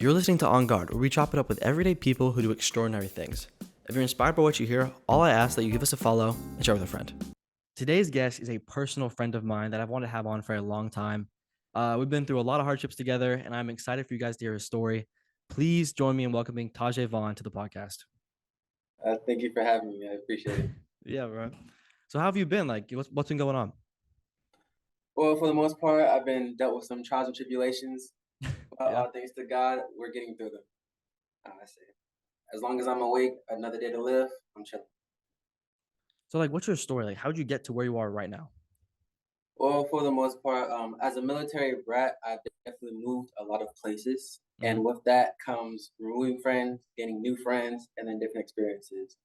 You're listening to On Guard, where we chop it up with everyday people who do extraordinary things. If you're inspired by what you hear, all I ask that you give us a follow and share with a friend. Today's guest is a personal friend of mine that I've wanted to have on for a long time. We've been through a lot of hardships together, and I'm excited for you guys to hear his story. Please join me in welcoming Tahze Vaughan to the podcast. Thank you for having me. I appreciate it. Yeah, bro. So how have you been? Like, what's been going on? Well, for the most part, I've been dealt with some trials and tribulations, but Yeah. all thanks to God, we're getting through them. I say, as long as I'm awake, another day to live, I'm chilling. So, like, what's your story? Like, how'd you get to where you are right now? Well, for the most part, as a military brat, I've definitely moved a lot of places, Mm-hmm. and with that comes removing friends, gaining new friends, and then different experiences.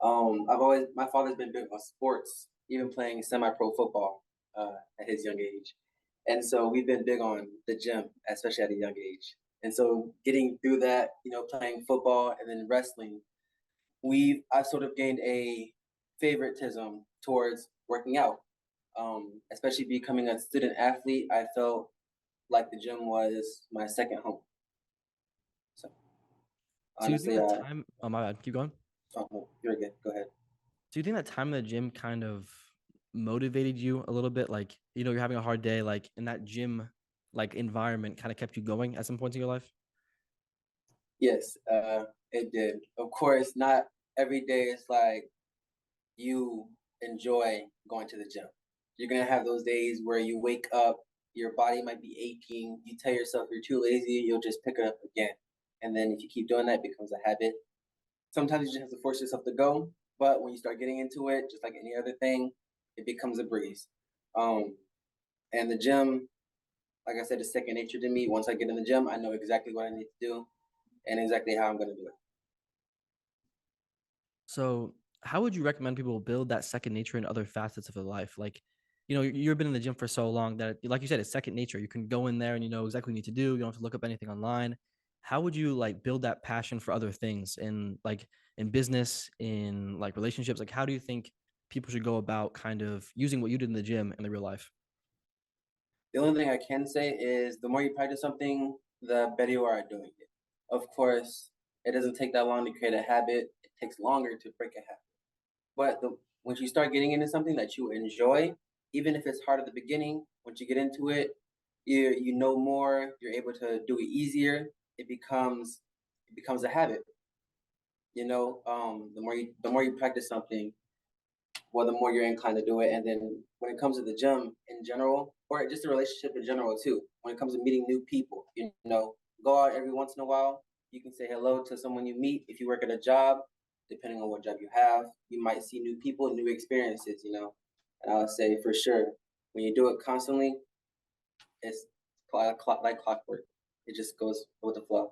My father's been big on sports, even playing semi-pro football at his young age, and so we've been big on the gym, especially at a young age. And so getting through that, playing football and then wrestling, I've sort of gained a favoritism towards working out. Especially becoming a student athlete, I felt like the gym was my second home. So So you think honestly, that time? Oh my bad. Keep going. oh, no, you're good. Go ahead. Do you think that time in the gym kind of motivated you a little bit? Like, you're having a hard day, like in that gym like environment kind of kept you going at some points in your life? Yes, it did. Of course, not every day is like you enjoy going to the gym. You're gonna have those days where you wake up, your body might be aching, you tell yourself you're too lazy, you'll just pick it up again. And then if you keep doing that, it becomes a habit. Sometimes you just have to force yourself to go, but when you start getting into it, just like any other thing, it becomes a breeze. Um, and the gym, like I said, is second nature to me. Once I get in the gym, I know exactly what I need to do and exactly how I'm gonna do it. So how would you recommend people build that second nature in other facets of their life? Like, you've been in the gym for so long that, like you said, it's second nature. You can go in there and you know exactly what you need to do. You don't have to look up anything online. How would you like build that passion for other things in business, in like relationships? Like, how do you think people should go about kind of using what you did in the gym in the real life? The only thing I can say is the more you practice something, the better you are at doing it. Of course, it doesn't take that long to create a habit. It takes longer to break a habit. But once you start getting into something that you enjoy, even if it's hard at the beginning, once you get into it, you know more. You're able to do it easier. It becomes a habit. The more you practice something, well, the more you're inclined to do it. And then when it comes to the gym in general, or just a relationship in general too, when it comes to meeting new people, go out every once in a while. You can say hello to someone you meet. If you work at a job, depending on what job you have, you might see new people, new experiences. And I would say for sure, when you do it constantly, it's like clockwork. It just goes with the flow.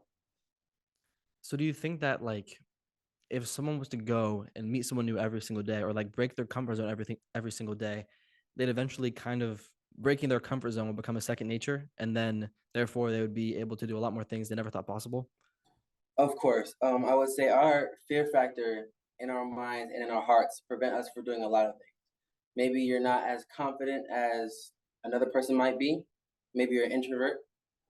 So do you think that like if someone was to go and meet someone new every single day or like break their comfort zone every single day, they'd eventually kind of breaking their comfort zone will become a second nature, and then therefore they would be able to do a lot more things they never thought possible. Of course, I would say our fear factor in our minds and in our hearts prevent us from doing a lot of things. Maybe you're not as confident as another person might be. Maybe you're an introvert.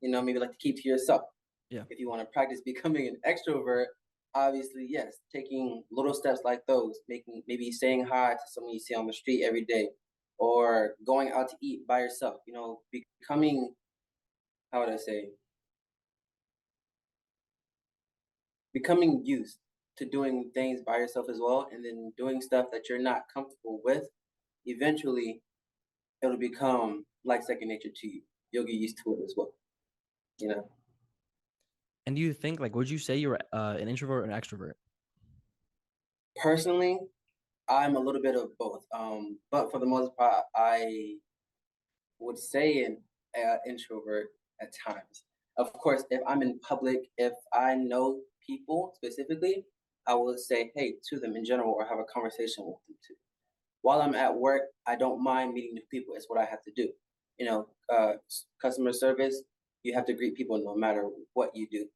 Maybe like to keep to yourself. Yeah. If you want to practice becoming an extrovert, obviously, yes, taking little steps like those, making maybe saying hi to someone you see on the street every day, or going out to eat by yourself. Becoming, how would I say, becoming used to doing things by yourself as well, and then doing stuff that you're not comfortable with. Eventually, it'll become like second nature to you. You'll get used to it as well. You know, And do you think like would you say you're an introvert or an extrovert? personally, I'm a little bit of both. But for the most part, I would say an introvert at times. Of course, if I'm in public, if I know people specifically, I will say hey to them in general or have a conversation with them too. While I'm at work, I don't mind meeting new people. It's what I have to do. Customer service, you have to greet people no matter what you do.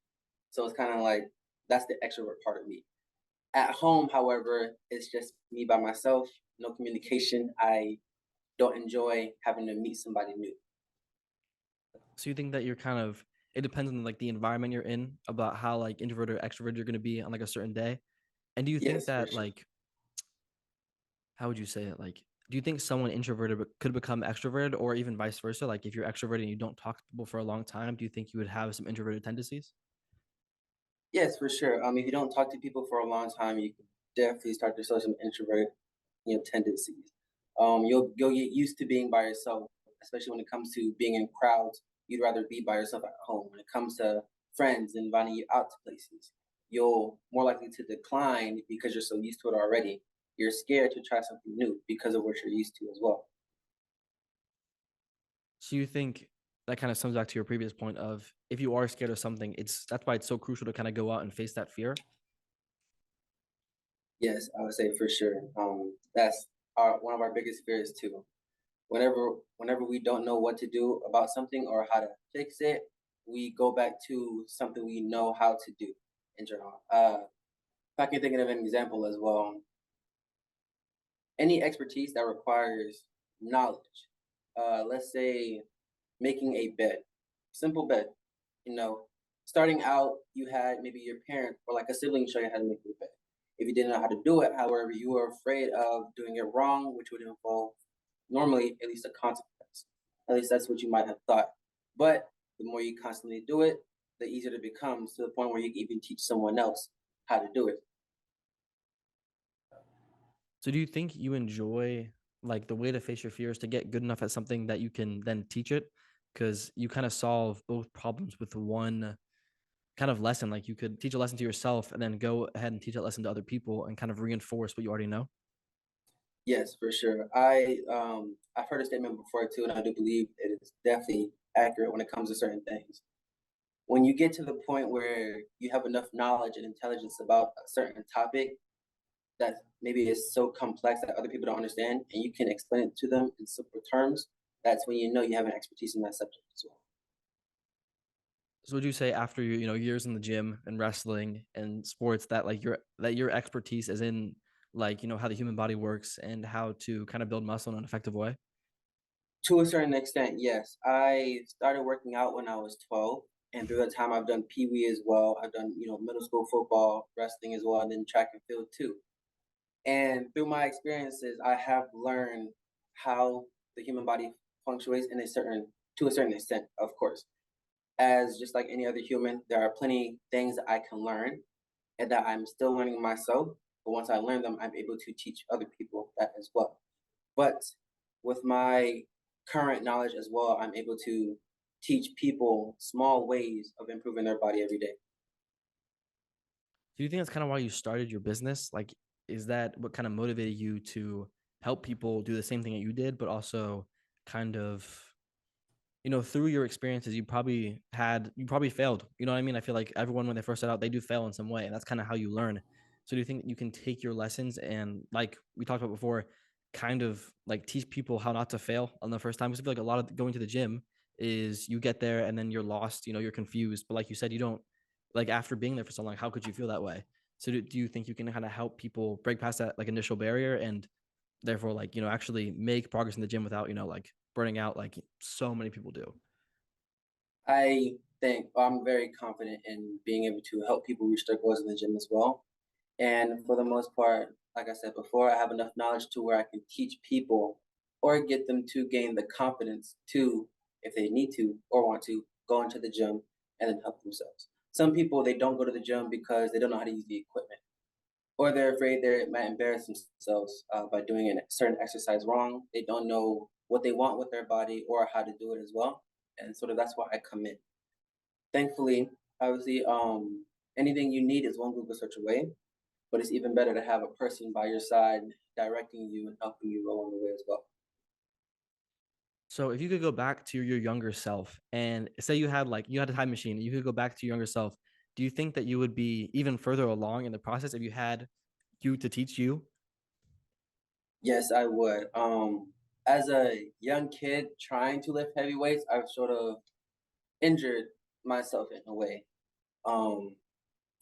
So it's kind of like that's the extrovert part of me. At home, however, it's just me by myself, no communication. I don't enjoy having to meet somebody new. So you think that you're kind of it depends on like the environment you're in about how like introverted or extroverted you're going to be on like a certain day. And do you think Yes, for that sure. like how would you say it? Like, do you think someone introverted could become extroverted, or even vice versa? Like, if you're extroverted and you don't talk to people for a long time, do you think you would have some introverted tendencies? Yes, for sure. If you don't talk to people for a long time, you can definitely start to show some introvert, tendencies. You'll get used to being by yourself, especially when it comes to being in crowds. You'd rather be by yourself at home. When it comes to friends inviting you out to places, you'll more likely to decline because you're so used to it already. You're scared to try something new because of what you're used to as well. So you think that kind of sums back to your previous point of if you are scared of something, it's that's why it's so crucial to kind of go out and face that fear. Yes, I would say for sure. That's one of our biggest fears too. Whenever we don't know what to do about something or how to fix it, we go back to something we know how to do in general. If I can think of an example as well, any expertise that requires knowledge. Let's say making a bed, simple bed. You know, starting out, you had maybe your parent or like a sibling show you how to make a bed. If you didn't know how to do it, however, you were afraid of doing it wrong, which would involve normally at least a consequence. At least that's what you might have thought. But the more you constantly do it, the easier it becomes to the point where you can even teach someone else how to do it. So do you think you enjoy like the way to face your fears to get good enough at something that you can then teach it? Because you kind of solve both problems with one kind of lesson. Like you could teach a lesson to yourself and then go ahead and teach that lesson to other people and kind of reinforce what you already know. Yes, for sure. I've heard a statement before too, and I do believe it is definitely accurate when it comes to certain things. When you get to the point where you have enough knowledge and intelligence about a certain topic that maybe is so complex that other people don't understand, and you can explain it to them in simple terms, that's when you know you have an expertise in that subject as well. So would you say after years in the gym and wrestling and sports that like your expertise is in like how the human body works and how to kind of build muscle in an effective way? To a certain extent, yes. I started working out when I was 12, and through that time, I've done Pee Wee as well. I've done, middle school football, wrestling as well, and then track and field too. And through my experiences, I have learned how the human body fluctuates to a certain extent, of course. As just like any other human, there are plenty things that I can learn and that I'm still learning myself. But once I learn them, I'm able to teach other people that as well. But with my current knowledge as well, I'm able to teach people small ways of improving their body every day. Do you think that's kind of why you started your business? Like, is that what kind of motivated you to help people do the same thing that you did, but also kind of through your experiences, you probably failed. You know what I mean? I feel like everyone when they first start out, they do fail in some way, and that's kind of how you learn. So do you think that you can take your lessons and like we talked about before, kind of like teach people how not to fail on the first time? Because I feel like a lot of going to the gym is you get there and then you're lost, you're confused. But like you said, you don't like after being there for so long, how could you feel that way? So do you think you can kind of help people break past that like initial barrier and therefore like actually make progress in the gym without like burning out like so many people do? I think I'm very confident in being able to help people reach their goals in the gym as well. And for the most part, like I said before, I have enough knowledge to where I can teach people or get them to gain the confidence to, if they need to or want to, go into the gym and then help themselves. Some people, they don't go to the gym because they don't know how to use the equipment, or they're afraid they might embarrass themselves by doing a certain exercise wrong. They don't know what they want with their body or how to do it as well. And sort of that's why I come in. Thankfully, obviously, anything you need is one Google search away, but it's even better to have a person by your side directing you and helping you along the way as well. So if you could go back to your younger self and say you had a time machine, you could go back to your younger self, do you think that you would be even further along in the process if you had you to teach you? Yes, I would. As a young kid trying to lift heavy weights, I've sort of injured myself in a way um,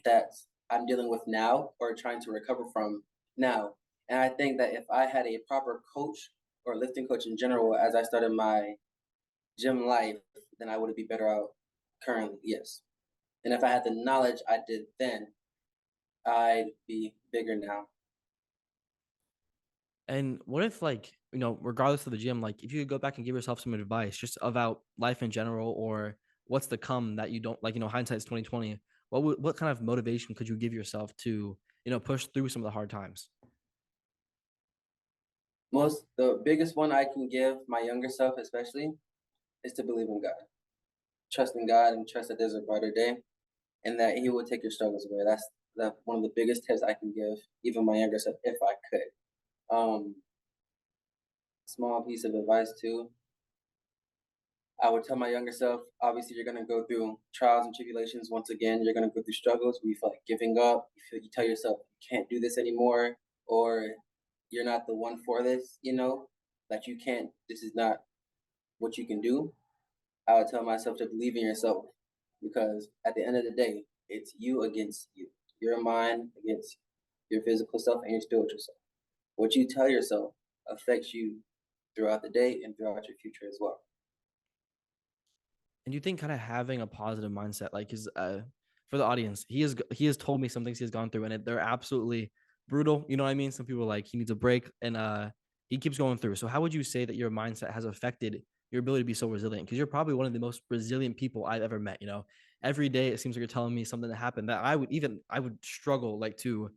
that I'm dealing with now or trying to recover from now. And I think that if I had a proper coach or lifting coach in general as I started my gym life, then I would be better out currently, yes. And if I had the knowledge I did then, I'd be bigger now. And what if, like, regardless of the gym, like, if you could go back and give yourself some advice just about life in general, or what's to come that you don't like, hindsight's 2020. What kind of motivation could you give yourself to, push through some of the hard times? The biggest one I can give my younger self, especially, is to believe in God. Trust in God and trust that there's a brighter day and that He will take your struggles away. That's one of the biggest tips I can give even my younger self if I could. Um, Small piece of advice too. I would tell my younger self, obviously, you're gonna go through trials and tribulations. Once again, you're gonna go through struggles where you feel like giving up. You tell yourself you can't do this anymore, or you're not the one for this. That you can't. This is not what you can do. I would tell myself to believe in yourself because at the end of the day, it's you against you. Your mind against your physical self and your spiritual self. What you tell yourself affects you throughout the day and throughout your future as well. And you think kind of having a positive mindset, like, is for the audience, he has told me some things he's gone through, and they're absolutely brutal. You know what I mean? Some people are like he needs a break, and he keeps going through. So how would you say that your mindset has affected your ability to be so resilient? Because you're probably one of the most resilient people I've ever met. Every day it seems like you're telling me something that happened that I would struggle like to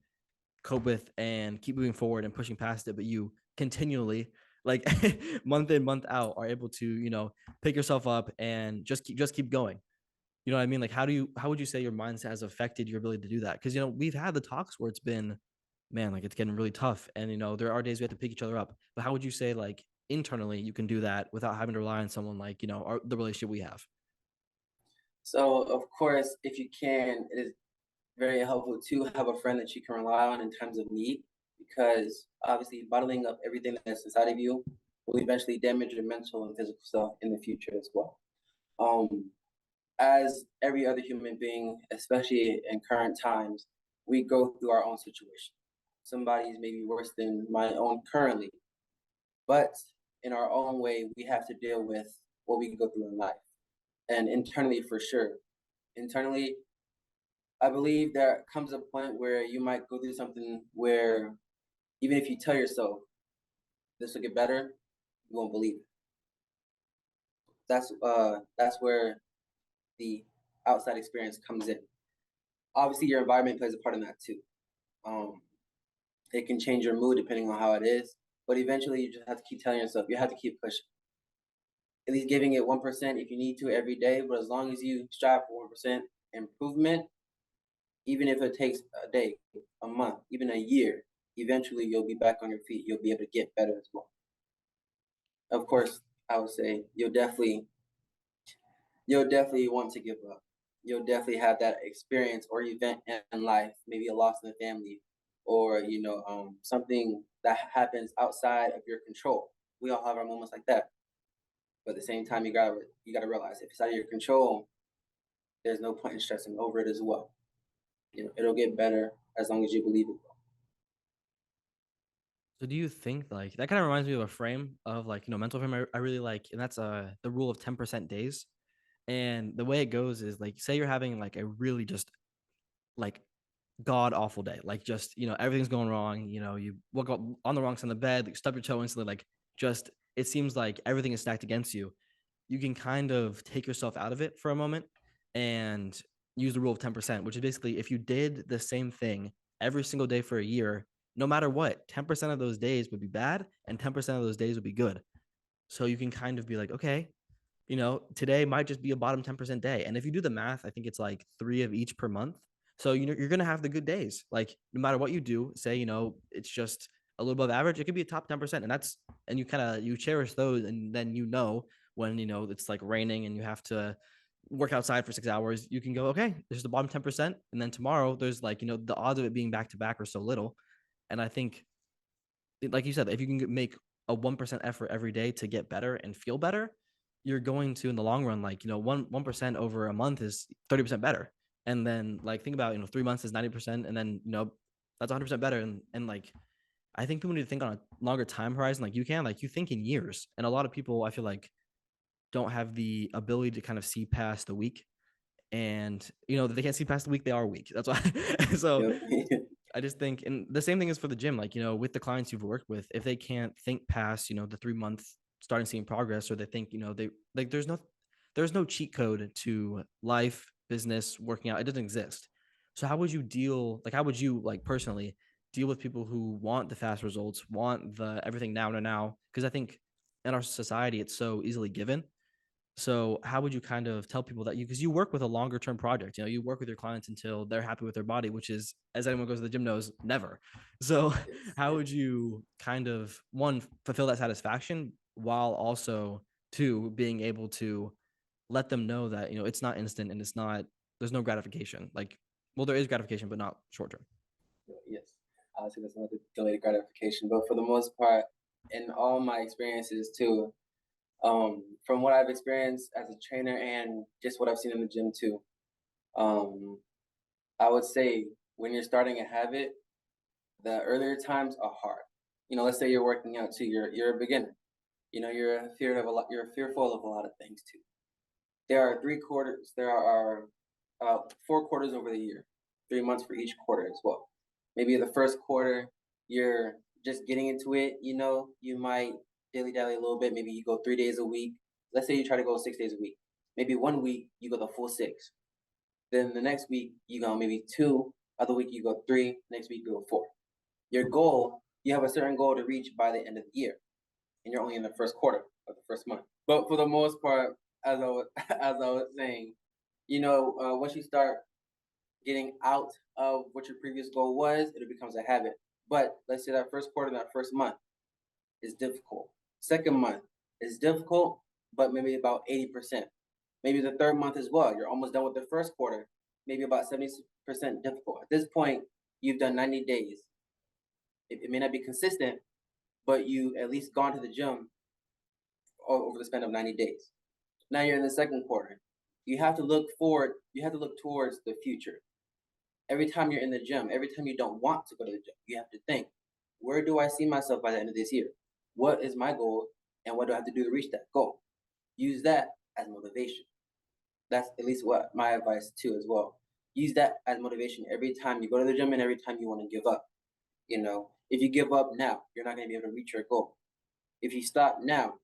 cope with and keep moving forward and pushing past it. But you continually, like, month in, month out, are able to, pick yourself up and just keep going. You know what I mean? Like, how would you say your mindset has affected your ability to do that? Because we've had the talks where it's been, man, like, it's getting really tough, and there are days we have to pick each other up. But how would you say, like, internally you can do that without having to rely on someone like, the relationship we have? So, of course, if you can, it is very helpful to have a friend that you can rely on in times of need because obviously bottling up everything that's inside of you will eventually damage your mental and physical self in the future as well. Um, as every other human being, especially in current times, we go through our own situation. Somebody's maybe worse than my own currently, but in our own way, we have to deal with what we go through in life. And internally, for sure, internally, I believe there comes a point where you might go through something where even if you tell yourself this will get better, you won't believe it. That's where the outside experience comes in. Obviously, your environment plays a part in that too. Um, it can change your mood depending on how it is, but eventually you just have to keep telling yourself you have to keep pushing. At least giving it 1% if you need to every day, but as long as you strive for 1% improvement, even if it takes a day, a month, even a year, eventually you'll be back on your feet. You'll be able to get better as well. Of course, I would say you'll definitely want to give up. You'll definitely have that experience or event in life, maybe a loss in the family, or something that happens outside of your control. We all have our moments like that, but at the same time, you gotta realize if it's out of your control, there's no point in stressing over it as well. It'll get better as long as you believe it will. So do you think, like, that kind of reminds me of a frame of, like, mental frame I really like, and that's the rule of 10% days. And the way it goes is, like, say you're having like a really just like god awful day, like, just, everything's going wrong. You woke up on the wrong side of the bed, like, stub your toe instantly, like, just it seems like everything is stacked against you. You can kind of take yourself out of it for a moment and use the rule of 10%, which is basically if you did the same thing every single day for a year, no matter what, 10% of those days would be bad and 10% of those days would be good. So you can kind of be like, okay, today might just be a bottom 10% day. And if you do the math, I think it's like three of each per month. So, you're going to have the good days. Like, no matter what you do, say, it's just a little above average, it could be a top 10%. And you cherish those. And then, when, it's like raining and you have to work outside for 6 hours, you can go, okay, there's the bottom 10%. And then tomorrow there's, like, the odds of it being back to back are so little. And I think, like you said, if you can make a 1% effort every day to get better and feel better, you're going to, in the long run, like, 1% over a month is 30% better. And then, like, think about, 3 months is 90%, and then, that's 100% better. And like, I think people need to think on a longer time horizon. Like, you think in years. And a lot of people, I feel like, don't have the ability to kind of see past the week. and they can't see past the week, they are weak. That's why. So Yep. I just think, and the same thing is for the gym, like, with the clients you've worked with, if they can't think past, the 3 month starting seeing progress, or they think, they like, there's no cheat code to life, business, working out. It doesn't exist. So how would you like personally deal with people who want the fast results, want the everything now and now? Because I think in our society, it's so easily given. So how would you kind of tell people that because you work with a longer term project, you work with your clients until they're happy with their body, which is, as anyone goes to the gym knows, never. So Yes, how yes. would you kind of, one, fulfill that satisfaction, while also, two, being able to let them know that, it's not instant, and there's no gratification. Like, well, there is gratification, but not short term. Yes. Obviously, that's another delayed gratification. But for the most part, in all my experiences too, from what I've experienced as a trainer and just what I've seen in the gym too, um, I would say when you're starting a habit, the earlier times are hard. Let's say you're working out too. You're a beginner. You're fearful of a lot of things too. There are 3 quarters. There are about 4 quarters over the year, 3 months for each quarter as well. Maybe the first quarter, you're just getting into it. You might dilly dally a little bit. Maybe you go 3 days a week. Let's say you try to go 6 days a week. Maybe one week you go the full six. Then the next week you go maybe two. Other week you go three. Next week you go four. Your goal, you have a certain goal to reach by the end of the year, and you're only in the first quarter of the first month. But for the most part, as I was as I was saying, once you start getting out of what your previous goal was, it becomes a habit. But let's say that first quarter, that first month is difficult. Second month is difficult, but maybe about 80%. Maybe the third month as well. You're almost done with the first quarter, maybe about 70% difficult. At this point, you've done 90 days. It may not be consistent, but you at least gone to the gym over the span of 90 days. Now you're in the second quarter. You have to look forward, you have to look towards the future. Every time you're in the gym, every time you don't want to go to the gym, you have to think, where do I see myself by the end of this year? What is my goal? And what do I have to do to reach that goal? Use that as motivation. That's at least what my advice too as well. Use that as motivation every time you go to the gym and every time you want to give up. If you give up now, you're not going to be able to reach your goal. If you stop now,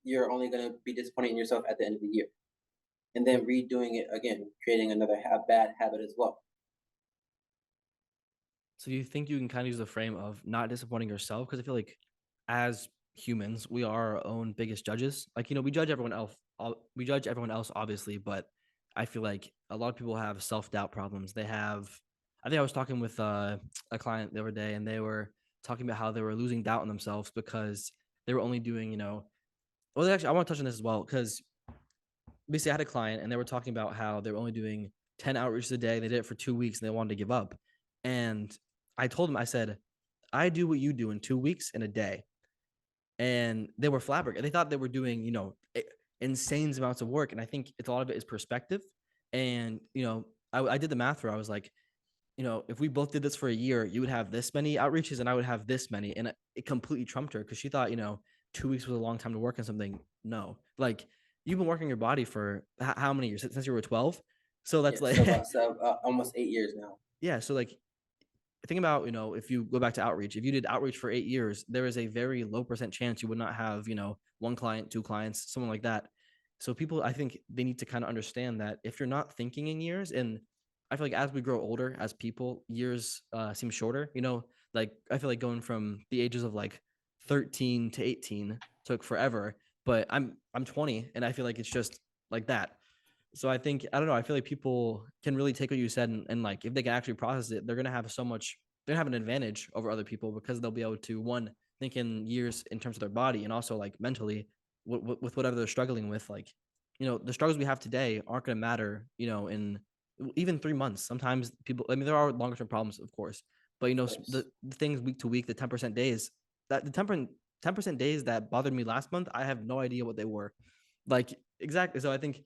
you're only going to be disappointed in yourself at the end of the year. And then redoing it again, creating another bad habit as well. So do you think you can kind of use the frame of not disappointing yourself? Because I feel like as humans, we are our own biggest judges. Like, we judge everyone else. We judge everyone else, obviously, but I feel like a lot of people have self-doubt problems. I think I was talking with a client the other day, and they were talking about how they were losing doubt in themselves because they were only doing, well, actually, I want to touch on this as well because basically I had a client and they were talking about how they were only doing 10 outreaches a day. They did it for 2 weeks and they wanted to give up. And I told them, I said, I do what you do in 2 weeks in a day. And they were flabbergasted. They thought they were doing, insane amounts of work. And I think it's a lot of it is perspective. And, I did the math where I was like, if we both did this for a year, you would have this many outreaches and I would have this many. And it completely trumped her because she thought, 2 weeks was a long time to work on something. No, like you've been working your body for how many years since you were 12? So that's Yes, like, so about almost 8 years now. yeah. So like, think about, if you go back to outreach, if you did outreach for 8 years, there is a very low percent chance you would not have, one client, two clients, someone like that. So people, I think they need to kind of understand that if you're not thinking in years, and I feel like as we grow older as people, years seem shorter, like I feel like going from the ages of like 13 to 18 took forever, but I'm 20 and I feel like it's just like that. So I think, I don't know, I feel like people can really take what you said, and like if they can actually process it, they're gonna have they're gonna have an advantage over other people because they'll be able to, one, think in years in terms of their body, and also like mentally with whatever they're struggling with. Like, the struggles we have today aren't gonna matter, in even 3 months. Sometimes people, I mean, there are longer term problems, of course, but Of course. the things week to week, the 10% days, that the 10% days that bothered me last month, I have no idea what they were. Like, exactly. So I think,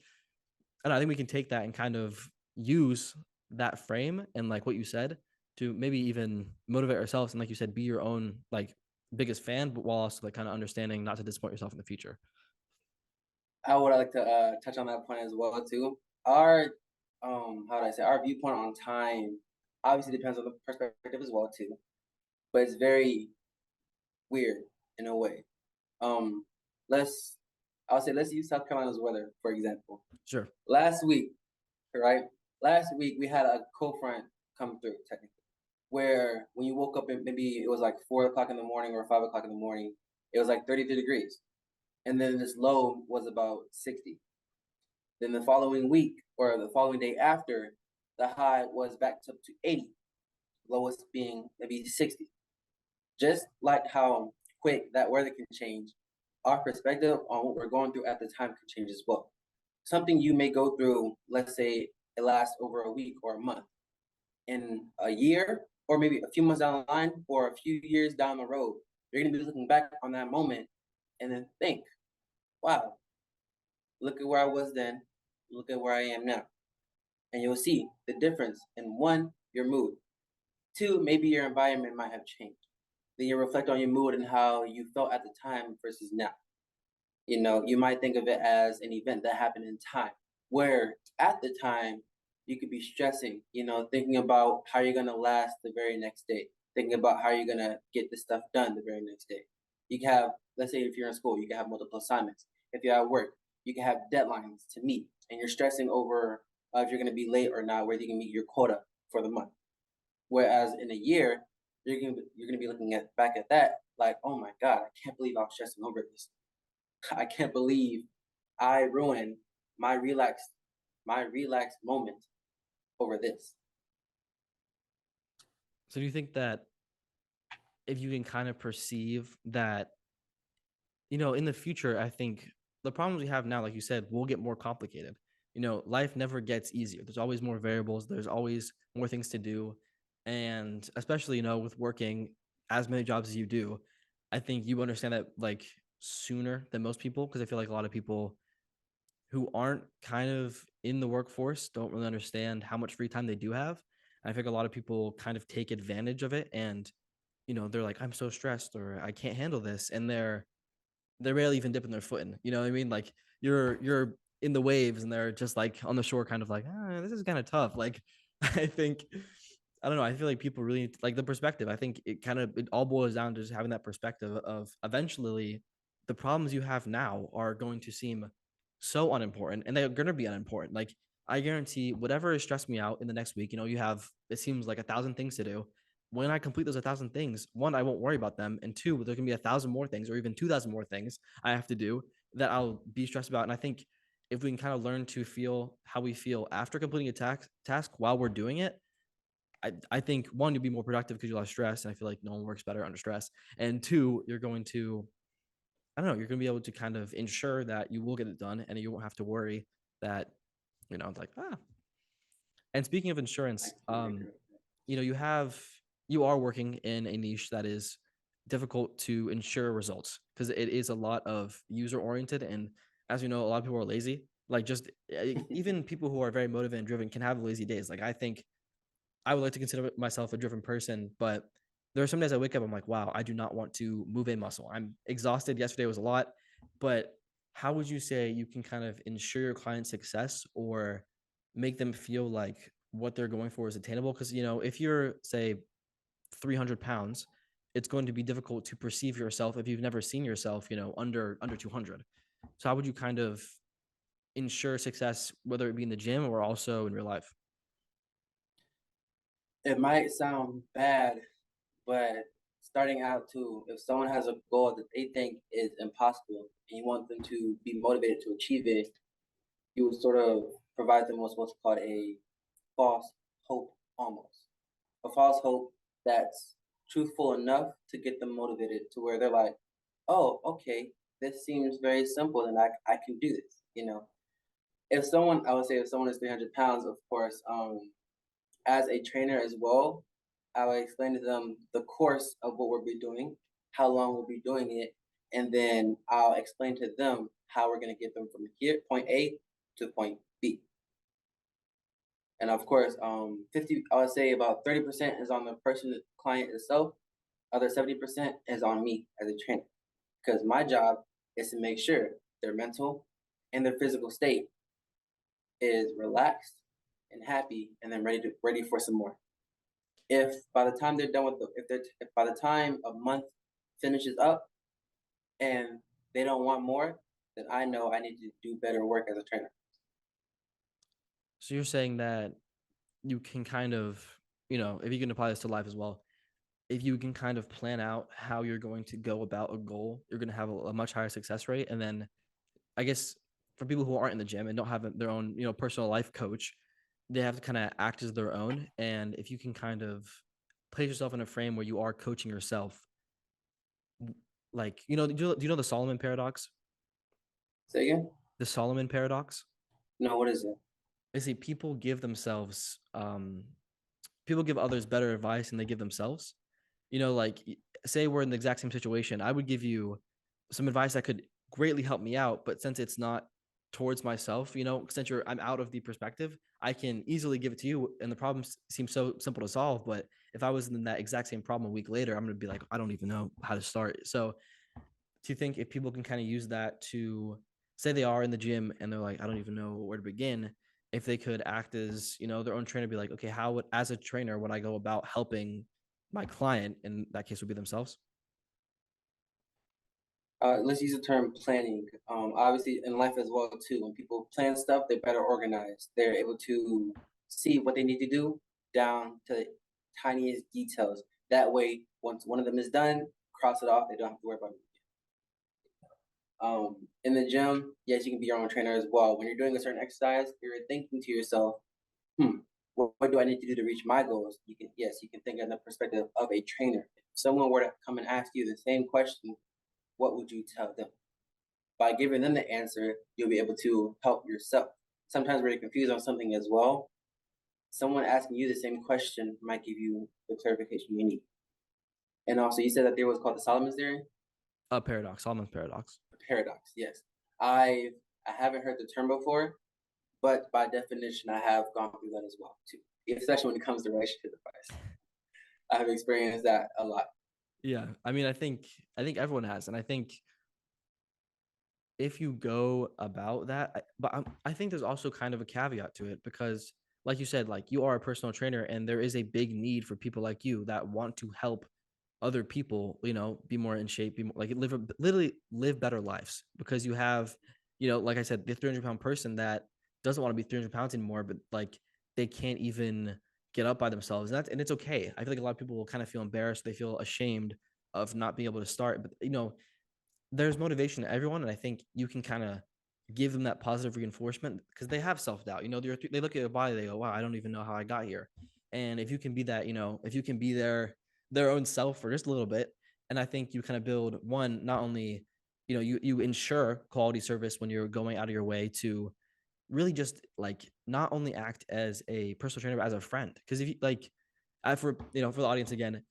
and I think we can take that and kind of use that frame and like what you said to maybe even motivate ourselves, and like you said, be your own like biggest fan, but while also like kind of understanding not to disappoint yourself in the future. I would like to touch on that point as well too. our how do I say, our viewpoint on time obviously depends on the perspective as well too, but it's very weird in a way. Um, let's I'll say let's use South Carolina's weather for example. Sure. Last week, right? Last week we had a cold front come through technically, where when you woke up and maybe it was like 4 o'clock in the morning or 5 o'clock in the morning, it was like 33 degrees, and then this low was about 60. Then the following week or the following day after, the high was back up to 80, lowest being maybe 60. Just like how quick that weather can change, our perspective on what we're going through at the time can change as well. Something you may go through, let's say it lasts over a week or a month, in a year, or maybe a few months down the line, or a few years down the road, you're going to be looking back on that moment and then think, wow, look at where I was then, look at where I am now. And you'll see the difference in one, your mood, two, maybe your environment might have changed. Then you reflect on your mood and how you felt at the time versus now. You know, you might think of it as an event that happened in time, where at the time you could be stressing, you know, thinking about how you're gonna last the very next day, thinking about how you're gonna get this stuff done the very next day. You can have, let's say if you're in school, you can have multiple assignments. If you're at work, you can have deadlines to meet, and you're stressing over if you're gonna be late or not, whether you can meet your quota for the month. Whereas in a year, you're gonna be looking at back at that like, oh my God, I can't believe I was stressing over this. I can't believe I ruined my relaxed my relaxed moment over this. So do you think that if you can kind of perceive that, in the future, I think the problems we have now, like you said, will get more complicated. Life never gets easier. There's always more variables, there's always more things to do. And especially, with working as many jobs as you do, I think you understand that like sooner than most people, because I feel like a lot of people who aren't kind of in the workforce don't really understand how much free time they do have. I think a lot of people kind of take advantage of it, and they're like, I'm so stressed or I can't handle this. And they're barely even dipping their foot in. You know what I mean? Like you're in the waves and they're just like on the shore, kind of like, this is kind of tough. Like I think I don't know. I feel like people really like the perspective. I think it all boils down to just having that perspective of eventually the problems you have now are going to seem so unimportant, and they're going to be unimportant. Like I guarantee whatever is stressing me out in the next week, you have, it seems like 1,000 things to do. When I complete those 1,000 things, one, I won't worry about them. And two, there can be 1,000 more things or even 2,000 more things I have to do that I'll be stressed about. And I think if we can kind of learn to feel how we feel after completing a task while we're doing it, I think one, you'll be more productive because you'll have stress. And I feel like no one works better under stress. And two, you're going to, I don't know, you're going to be able to kind of ensure that you will get it done and you won't have to worry that, it's like, And speaking of I insurance, completely agree with that. you are working in a niche that is difficult to ensure results because it is a lot of user oriented. And as you know, a lot of people are lazy. Like just even people who are very motivated and driven can have lazy days. Like I think I would like to consider myself a driven person, but there are some days I wake up, I'm like, wow, I do not want to move a muscle. I'm exhausted. Yesterday was a lot, but how would you say you can kind of ensure your client's success or make them feel like what they're going for is attainable? Because, if you're, say, 300 pounds, it's going to be difficult to perceive yourself if you've never seen yourself, under 200. So how would you kind of ensure success, whether it be in the gym or also in real life? It might sound bad, but starting out too, if someone has a goal that they think is impossible and you want them to be motivated to achieve it, you would sort of provide them with what's called a false hope almost. A false hope that's truthful enough to get them motivated to where they're like, oh, okay, this seems very simple and I can do this, you know. If someone, I would say if someone is 300 pounds, of course, as a trainer as well, I will explain to them the course of what we'll be doing, how long we'll be doing it, and then I'll explain to them how we're going to get them from here, point A to point B. And of course, 50, I would say about 30% is on the person, the client itself. Other 70% is on me as a trainer, because my job is to make sure their mental and their physical state is relaxed and happy and then ready for some more. If by the time they're done with the if by the time a month finishes up and they don't want more, then I know I need to do better work as a trainer. So you're saying that you can kind of, if you can apply this to life as well, if you can kind of plan out how you're going to go about a goal, you're going to have a much higher success rate. And then I guess for people who aren't in the gym and don't have their own, personal life coach, they have to kind of act as their own. And if you can kind of place yourself in a frame where you are coaching yourself, like, do you know the Solomon paradox? Say again? The Solomon paradox? No, what is it? I see people give others better advice than they give themselves. Like, say we're in the exact same situation, I would give you some advice that could greatly help me out, but since it's not towards myself, since I'm out of the perspective, I can easily give it to you, and the problem seems so simple to solve. But if I was in that exact same problem a week later, I'm going to be like, I don't even know how to start. So do you think if people can kind of use that to say they are in the gym and they're like, I don't even know where to begin, if they could act as, their own trainer, be like, okay, how would, as a trainer, would I go about helping my client? In that case would be themselves. Let's use the term planning. Obviously, in life as well too. When people plan stuff, they're better organized. They're able to see what they need to do down to the tiniest details. That way, once one of them is done, cross it off. They don't have to worry about it. In the gym, yes, you can be your own trainer as well. When you're doing a certain exercise, you're thinking to yourself, "Hmm, what do I need to do to reach my goals?" You can think in the perspective of a trainer. If someone were to come and ask you the same question, what would you tell them? By giving them the answer, you'll be able to help yourself. Sometimes we're confused on something as well. Someone asking you the same question might give you the clarification you need. And also, you said that there was called the Solomon's theory, A paradox, Solomon's paradox. paradox. Yes, I haven't heard the term before, but by definition, I have gone through that as well too. Especially when it comes to relationship advice, I have experienced that a lot. Yeah, I mean, I think everyone has, and I think if you go about that, I think there's also kind of a caveat to it because, like you said, like you are a personal trainer, and there is a big need for people like you that want to help other people, be more in shape, be more, like literally live better lives because you have, like I said, the 300-pound person that doesn't want to be 300 pounds anymore, but like they can't even get up by themselves. And it's okay. I feel like a lot of people will kind of feel embarrassed. They feel ashamed of not being able to start, but there's motivation to everyone, and I think you can kind of give them that positive reinforcement because they have self doubt. They look at your body, they go, "Wow, I don't even know how I got here." And if you can be that, if you can be their own self for just a little bit, and I think you kind of build one, not only you ensure quality service when you're going out of your way to really just like not only act as a personal trainer but as a friend. Because if you like, for the audience again,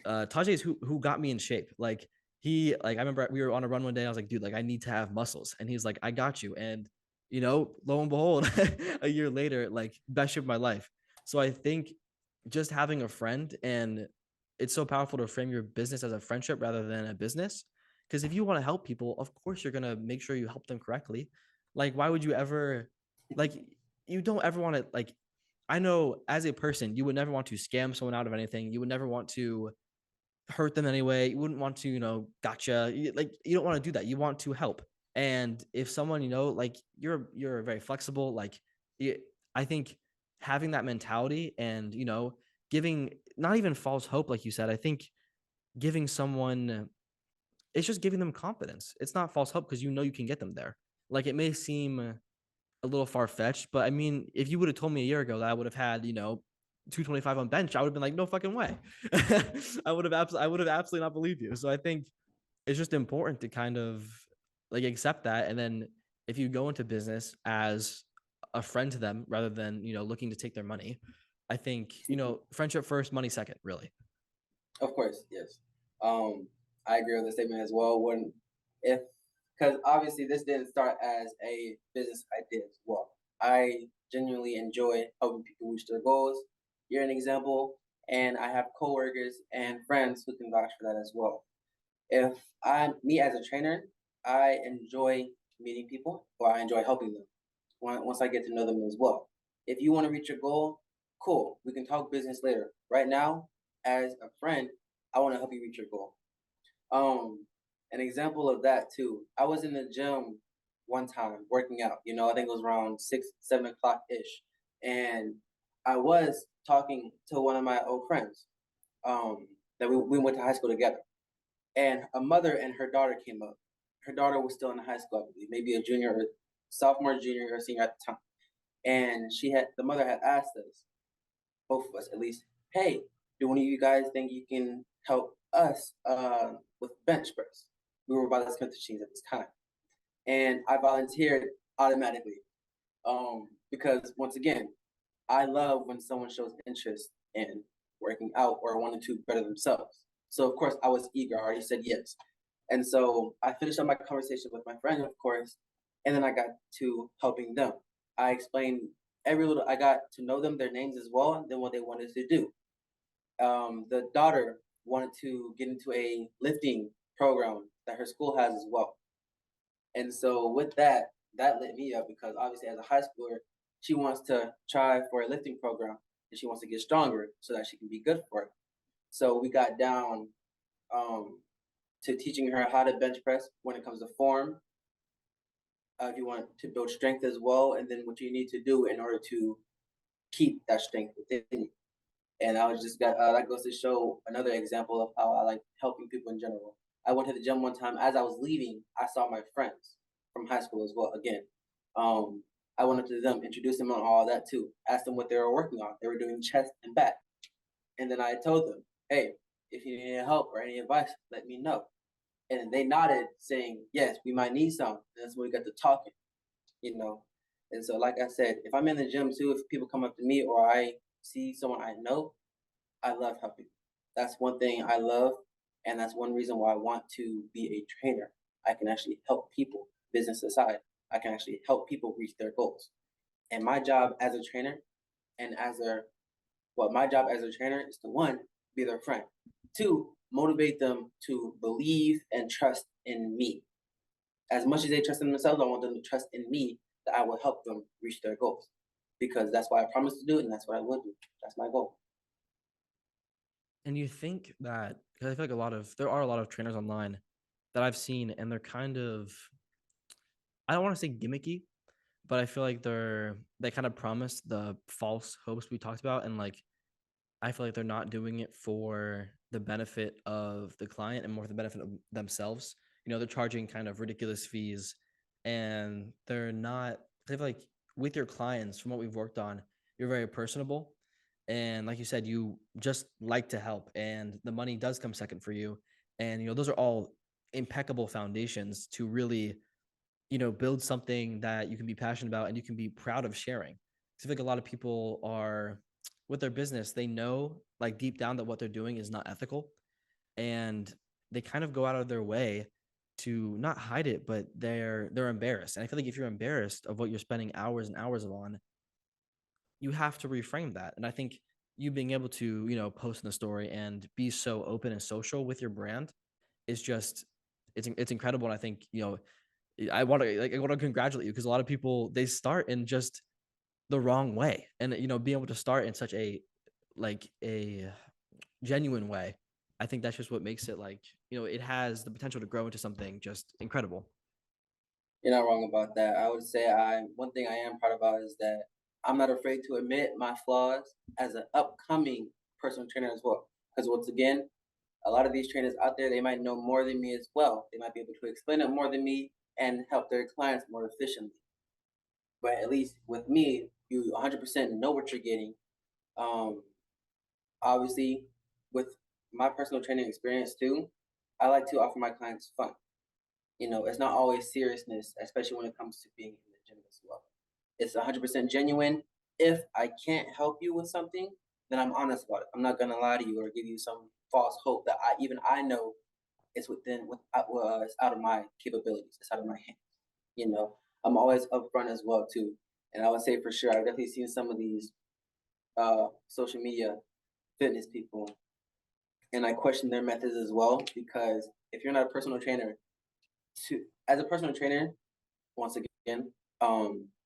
Tazhe is who got me in shape. Like I remember we were on a run one day. I was like, dude, like I need to have muscles, and he's like, I got you. And lo and behold, a year later, like best shape of my life. So I think just having a friend, and it's so powerful to frame your business as a friendship rather than a business. Because if you want to help people, of course you're gonna make sure you help them correctly. Like, why would you ever, like, you don't ever want to like. I know as a person, you would never want to scam someone out of anything. You would never want to hurt them anyway. You wouldn't want to, gotcha. Like you don't want to do that. You want to help. And if someone, like you're very flexible, like you, I think having that mentality and, giving not even false hope, like you said, I think giving someone, it's just giving them confidence. It's not false hope because you can get them there. Like it may seem a little far fetched, but I mean, if you would have told me a year ago that I would have had, 225 on bench, I would have been like, no fucking way. I would have absolutely not believed you. So I think it's just important to kind of like accept that. And then if you go into business as a friend to them rather than, looking to take their money, I think, friendship first, money second, really. Of course, yes. Um, I agree with the statement as well. When if because obviously this didn't start as a business idea as well. I genuinely enjoy helping people reach their goals. You're an example, and I have coworkers and friends who can vouch for that as well. If me as a trainer, I enjoy meeting people or I enjoy helping them. once I get to know them as well. If you want to reach your goal, cool. We can talk business later. Right now, as a friend, I want to help you reach your goal. Um, an example of that too. I was in the gym one time working out. I think it was around 6, 7 o'clock ish, and I was talking to one of my old friends. That we went to high school together, and a mother and her daughter came up. Her daughter was still in high school, I believe, maybe a junior, or sophomore, junior, or senior at the time. And the mother had asked us, both of us at least, hey, do one of you guys think you can help us with bench press? We were by the Smith machines at this time. And I volunteered automatically because, once again, I love when someone shows interest in working out or wanting to better themselves. So, of course, I was eager. I already said yes. And so I finished up my conversation with my friend, of course, and then I got to helping them. I explained I got to know them, their names as well, and then what they wanted to do. The daughter wanted to get into a lifting program that her school has as well. And so with that, that lit me up because obviously as a high schooler, she wants to try for a lifting program and she wants to get stronger so that she can be good for it. So we got down um, to teaching her how to bench press when it comes to form, if you want to build strength as well, and then what you need to do in order to keep that strength within you. And I was just got that goes to show another example of how I like helping people in general. I went to the gym one time. As I was leaving, I saw my friends from high school as well. Again, um, I went up to them, introduced them on all that too, asked them what they were working on. They were doing chest and back, and then I told them, "Hey, if you need any help or any advice, let me know." And they nodded, saying, "Yes, we might need some." And that's when we got to talking, you know. And so, like I said, if I'm in the gym too, if people come up to me or I see someone I know, I love helping. That's one thing I love, and that's one reason why I want to be a trainer. I can actually help people, business aside. I can actually help people reach their goals. And my job as a trainer, and as a my job as a trainer is to one, be their friend. Two, motivate them to believe and trust in me. As much as they trust in themselves, I want them to trust in me that I will help them reach their goals. Because that's what I promised to do, and that's what I will do. That's my goal. And you think that, because I feel like there are a lot of trainers online that I've seen, and they're kind of, I don't want to say gimmicky, but I feel like they kind of promise the false hopes we talked about, and like I feel like they're not doing it for the benefit of the client and more for the benefit of themselves. They're charging kind of ridiculous fees, and they're not. I feel like with your clients, from what we've worked on, you're very personable, and like you said, you just like to help, and the money does come second for you. And those are all impeccable foundations to really build something that you can be passionate about and you can be proud of sharing. 'Cause I feel like a lot of people are with their business, they know like deep down that what they're doing is not ethical, and they kind of go out of their way to not hide it, but they're embarrassed. And I feel like if you're embarrassed of what you're spending hours and hours on, you have to reframe that. And I think you being able to, post in the story and be so open and social with your brand is just it's incredible. And I think, I want to congratulate you because a lot of people they start in just the wrong way, and being able to start in such a genuine way, I think that's just what makes it like it has the potential to grow into something just incredible. You're not wrong about that. I would say one thing I am proud about is that I'm not afraid to admit my flaws as an upcoming personal trainer as well. Because once again, a lot of these trainers out there, they might know more than me as well. They might be able to explain it more than me and help their clients more efficiently. But at least with me, you 100% know what you're getting. Um, Obviously, with my personal training experience too, I like to offer my clients fun. It's not always seriousness, especially when it comes to being in the gym as well. It's 100% genuine. If I can't help you with something, then I'm honest about it. I'm not gonna lie to you or give you some false hope that I know it's out of my capabilities. It's out of my hands. I'm always upfront as well too. And I would say for sure, I've definitely seen some of these social media fitness people, and I question their methods as well because if you're not a personal trainer, to as a personal trainer, once again,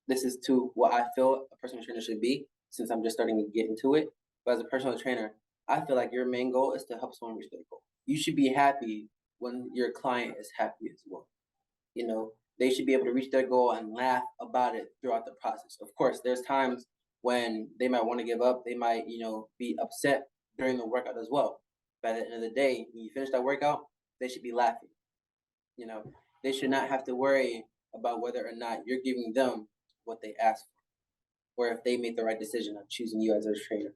this is to what I feel a personal trainer should be, since I'm just starting to get into it. But as a personal trainer, I feel like your main goal is to help someone reach their goal. You should be happy when your client is happy as well. You know, they should be able to reach their goal and laugh about it throughout the process. Of course, there's times when they might want to give up, they might, be upset during the workout as well. But at the end of the day, when you finish that workout, they should be laughing. You know, they should not have to worry about whether or not you're giving them what they asked for, or if they make the right decision of choosing you as their trainer.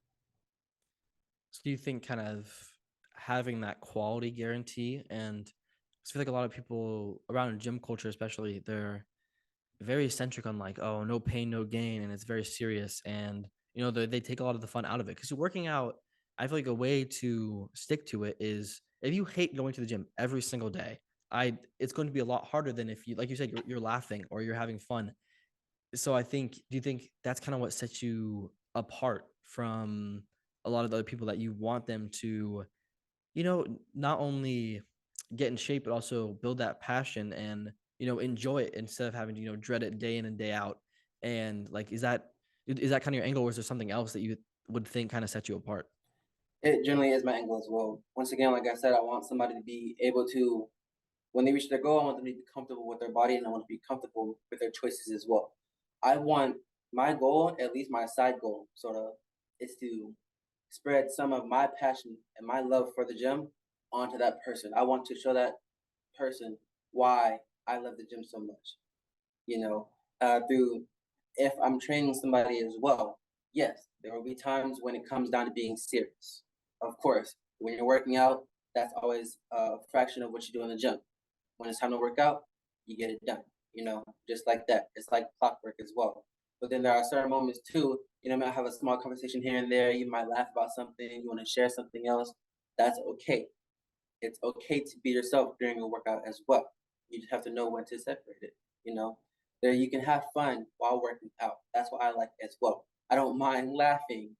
So do you think kind of having that quality guarantee, and I feel like a lot of people around gym culture, especially, they're very centric on like, oh, no pain, no gain, and it's very serious. And they take a lot of the fun out of it because working out, I feel like a way to stick to it is if you hate going to the gym every single day, it's going to be a lot harder than if you, like you said, you're laughing or you're having fun. So I think, do you think that's kind of what sets you apart from a lot of the other people, that you want them to, not only get in shape, but also build that passion and, enjoy it instead of having to, dread it day in and day out. And like, is that kind of your angle, or is there something else that you would think kind of sets you apart? It generally is my angle as well. Once again, like I said, I want somebody to be able to, when they reach their goal, I want them to be comfortable with their body, and I want to be comfortable with their choices as well. I want my goal, at least my side goal, sort of, is to spread some of my passion and my love for the gym onto that person. I want to show that person why I love the gym so much. Through, if I'm training somebody as well, yes, there will be times when it comes down to being serious. Of course, when you're working out, that's always a fraction of what you do in the gym. When it's time to work out, you get it done, just like that. It's like clockwork as well. But then there are certain moments too, you might have a small conversation here and there. You might laugh about something, you want to share something else. That's okay. It's okay to be yourself during a workout as well. You just have to know when to separate it. You know, there you can have fun while working out. That's what I like as well. I don't mind laughing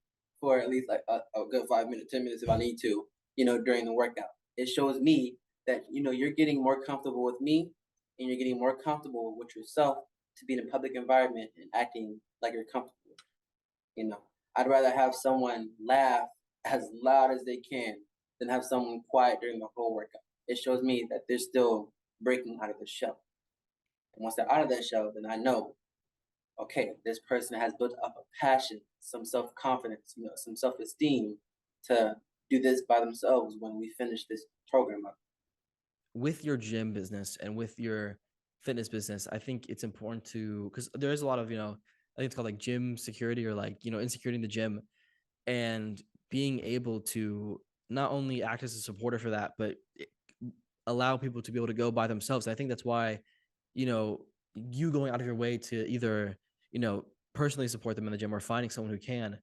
for at least like a good 5 minutes, 10 minutes if I need to. During the workout, it shows me that you're getting more comfortable with me, and you're getting more comfortable with yourself to be in a public environment and acting like you're comfortable. You know, I'd rather have someone laugh as loud as they can than have someone quiet during the whole workout. It shows me that they're still breaking out of the shell. And once they're out of that shell, then I know, okay, this person has built up a passion, some self confidence, some self esteem to do this by themselves when we finish this program up. With your gym business and with your fitness business, I think it's important to, because there is a lot of, I think it's called like gym security, or like, insecurity in the gym, and being able to not only act as a supporter for that, but allow people to be able to go by themselves. I think that's why, you know, you going out of your way to either, personally support them in the gym or finding someone who can,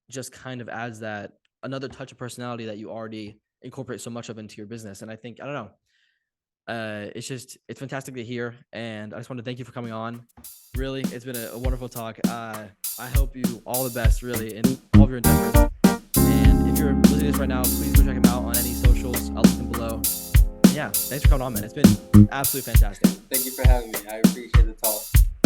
just kind of adds that another touch of personality that you already incorporate so much of into your business. And I think, I don't know, it's fantastic to hear, and I just want to thank you for coming on. Really, it's been a wonderful talk. I hope you all the best, really, in all of your endeavors. And if you're listening to this right now, please go check him out on any socials. I'll link them below. And yeah, thanks for coming on, man. It's been absolutely fantastic. Thank you for having me. I appreciate the talk.